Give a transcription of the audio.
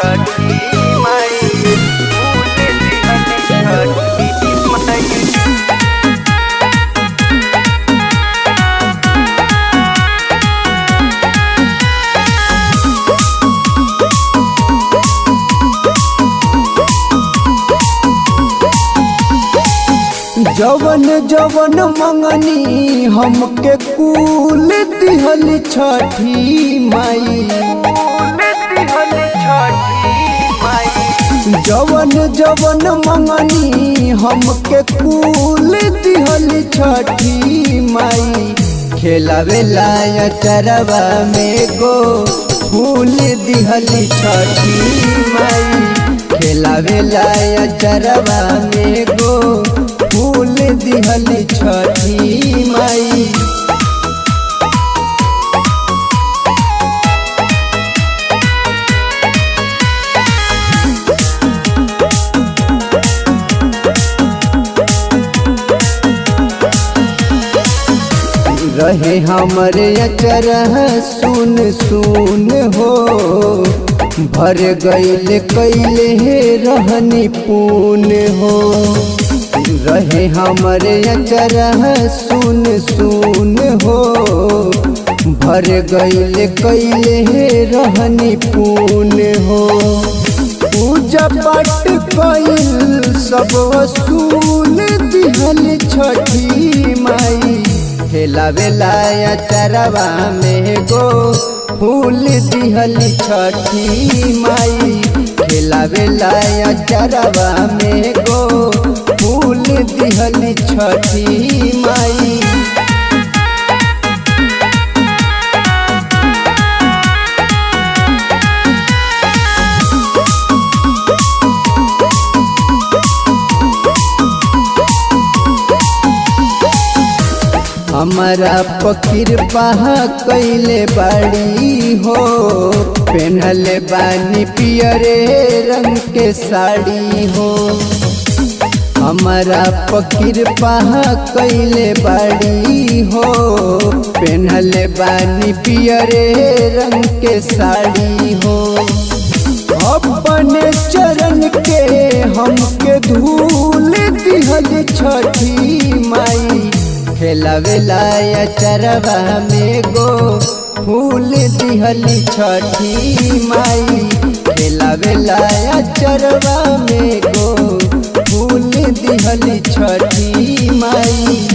छठी माई फूल दिहल छठी माई। जवन जवन मंगनी हमके कुल दिहल छठी माई। जवन जवन मंगनी हमके कुल दिहल छठी माई। खेलावेला चरवा में गो फूल दिहल छठी माई। खेलावेला चरवा में गो फूल दिहल छठी माई। रहे हमरे अचरह सुन सुन हो। भर गईल कैले रहनी पून हो। रहे हमरे अचरह सुन सुन हो। भर गईल कैले रहनी पून हो। पूजा पाठ कैल सब वसूल दिहल छठी माई। खेलावेला चरवा में गो फूल दिहल छठी माई। खेलावेला चरवा में गो फूल दिहल छठी माई। हमारा फकीर बहा कैले बाड़ी हो। पहनले बानी पियरे रंग के साड़ी हो। हमारा फकीर बहा कैले बाड़ी हो। पहनले बानी पियरे रंग के साड़ी हो। अपने चरण के हमके धूल दिहल छठी माई। खेलावेला चरवा में गो फूल दिहल छठी माई। खेलावेला चरवा में गो फूल दिहल छठी माई।